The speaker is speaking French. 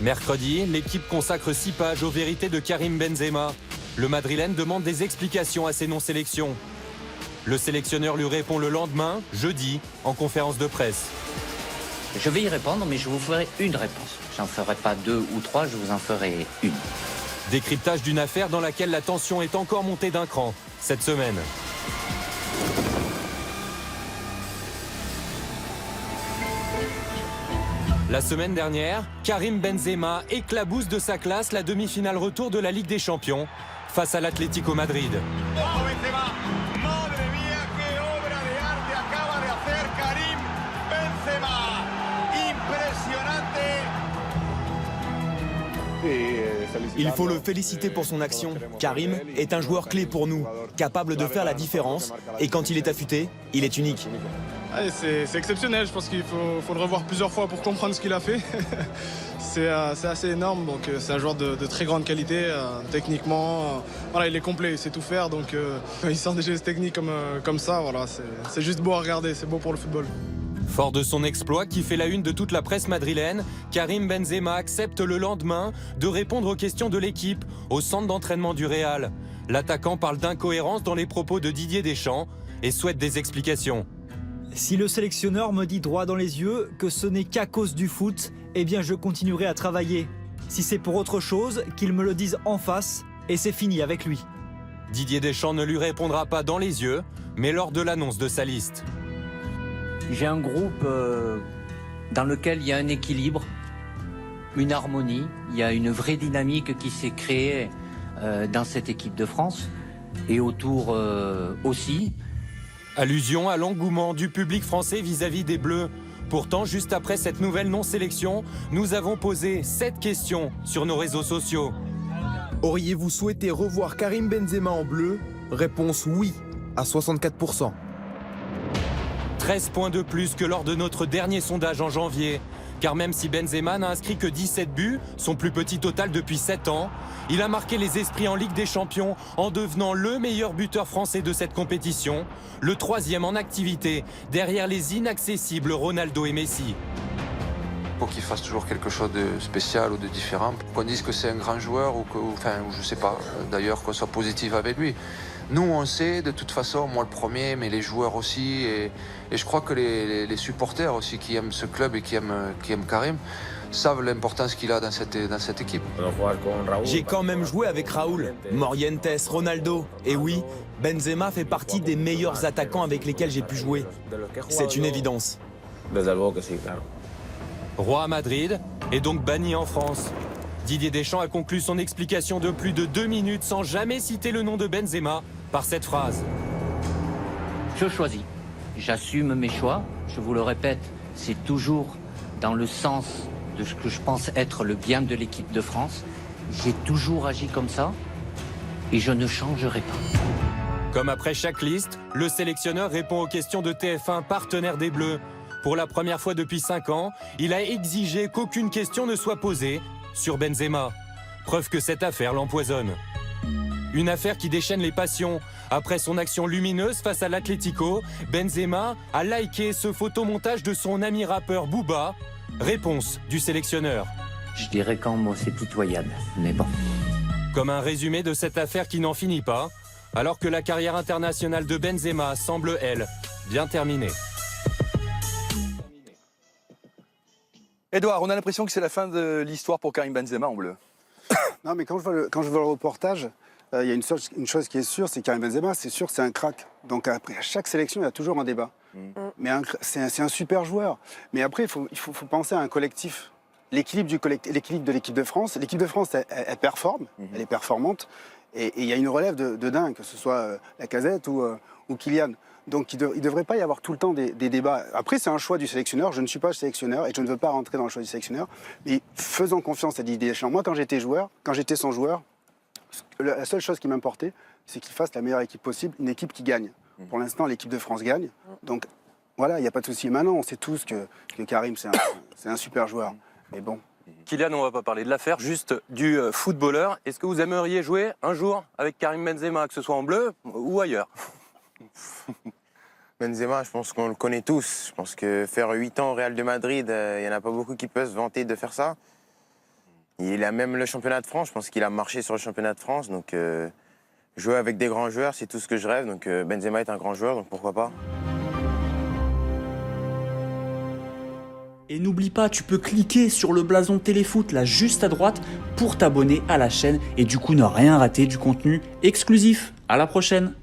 Mercredi, l'équipe consacre 6 pages aux vérités de Karim Benzema. Le Madrilène demande des explications à ses non-sélections. Le sélectionneur lui répond le lendemain, jeudi, en conférence de presse. Je vais y répondre, mais je vous ferai une réponse. J'en ferai pas 2 ou 3, je vous en ferai une. Décryptage d'une affaire dans laquelle la tension est encore montée d'un cran cette semaine. La semaine dernière, Karim Benzema éclabousse de sa classe la demi-finale retour de la Ligue des Champions face à l'Atlético Madrid. Il faut le féliciter pour son action. Karim est un joueur clé pour nous, capable de faire la différence. Et quand il est affûté, il est unique. C'est exceptionnel, je pense qu'il faut le revoir plusieurs fois pour comprendre ce qu'il a fait. C'est assez énorme, donc c'est un joueur de très grande qualité, techniquement. Voilà, il est complet, il sait tout faire, donc il sort des gestes techniques comme ça. Voilà, c'est juste beau à regarder, c'est beau pour le football. Fort de son exploit qui fait la une de toute la presse madrilène, Karim Benzema accepte le lendemain de répondre aux questions de l'équipe au centre d'entraînement du Real. L'attaquant parle d'incohérence dans les propos de Didier Deschamps et souhaite des explications. Si le sélectionneur me dit droit dans les yeux que ce n'est qu'à cause du foot, eh bien je continuerai à travailler. Si c'est pour autre chose, qu'il me le dise en face et c'est fini avec lui. Didier Deschamps ne lui répondra pas dans les yeux, mais lors de l'annonce de sa liste. J'ai un groupe dans lequel il y a un équilibre, une harmonie, il y a une vraie dynamique qui s'est créée dans cette équipe de France et autour aussi. Allusion à l'engouement du public français vis-à-vis des Bleus. Pourtant, juste après cette nouvelle non-sélection, nous avons posé 7 questions sur nos réseaux sociaux. Auriez-vous souhaité revoir Karim Benzema en bleu? Réponse oui, à 64%. 13 points de plus que lors de notre dernier sondage en janvier. Car même si Benzema n'a inscrit que 17 buts, son plus petit total depuis 7 ans, il a marqué les esprits en Ligue des Champions en devenant le meilleur buteur français de cette compétition, le 3e en activité, derrière les inaccessibles Ronaldo et Messi. Pour qu'il fasse toujours quelque chose de spécial ou de différent, qu'on dise que c'est un grand joueur ou je sais pas, d'ailleurs qu'on soit positif avec lui. Nous, on sait, de toute façon, moi le premier, mais les joueurs aussi, et je crois que les supporters aussi qui aiment ce club et qui aiment Karim, savent l'importance qu'il a dans cette équipe. J'ai quand même joué avec Raúl, Morientes, Ronaldo. Et oui, Benzema fait partie des meilleurs attaquants avec lesquels j'ai pu jouer. C'est une évidence. Roi à Madrid est donc banni en France. Didier Deschamps a conclu son explication de plus de 2 minutes sans jamais citer le nom de Benzema par cette phrase. Je choisis, j'assume mes choix, je vous le répète, c'est toujours dans le sens de ce que je pense être le bien de l'équipe de France. J'ai toujours agi comme ça et je ne changerai pas. Comme après chaque liste, le sélectionneur répond aux questions de TF1, partenaire des Bleus. Pour la première fois depuis 5 ans, il a exigé qu'aucune question ne soit posée sur Benzema. Preuve que cette affaire l'empoisonne. Une affaire qui déchaîne les passions. Après son action lumineuse face à l'Atlético, Benzema a liké ce photomontage de son ami rappeur Booba. Réponse du sélectionneur. Je dirais qu'en mots c'est pitoyable, mais bon. Comme un résumé de cette affaire qui n'en finit pas, alors que la carrière internationale de Benzema semble, elle, bien terminée. Edouard, on a l'impression que c'est la fin de l'histoire pour Karim Benzema en bleu. Non, mais quand je vois le reportage, il y a une chose qui est sûre, c'est Karim Benzema, c'est sûr que c'est un crack. Donc après, à chaque sélection, il y a toujours un débat. Mais c'est un super joueur. Mais après, il faut penser à un collectif. L'équilibre de l'équipe de France. L'équipe de France, elle performe, elle est performante. Et il y a une relève de dingue, que ce soit Lacazette ou Kylian. Donc il ne devrait pas y avoir tout le temps des débats. Après, c'est un choix du sélectionneur. Je ne suis pas sélectionneur et je ne veux pas rentrer dans le choix du sélectionneur. Mais faisons confiance à Didier Deschamps. Moi, quand j'étais son joueur, la seule chose qui m'importait, c'est qu'il fasse la meilleure équipe possible, une équipe qui gagne. Pour l'instant, l'équipe de France gagne. Donc voilà, il n'y a pas de souci. Maintenant, on sait tous que Karim, c'est un super joueur. Mais bon. Kylian, on ne va pas parler de l'affaire, juste du footballeur. Est-ce que vous aimeriez jouer un jour avec Karim Benzema, que ce soit en bleu ou ailleurs? Benzema, je pense qu'on le connaît tous. Je pense que faire 8 ans au Real de Madrid, il n'y en a pas beaucoup qui peuvent se vanter de faire ça. Il a même le championnat de France. Je pense qu'il a marché sur le championnat de France. Donc, jouer avec des grands joueurs, c'est tout ce que je rêve. Donc, Benzema est un grand joueur, donc pourquoi pas. Et n'oublie pas, tu peux cliquer sur le blason Téléfoot là juste à droite pour t'abonner à la chaîne et du coup ne rien rater du contenu exclusif. À la prochaine!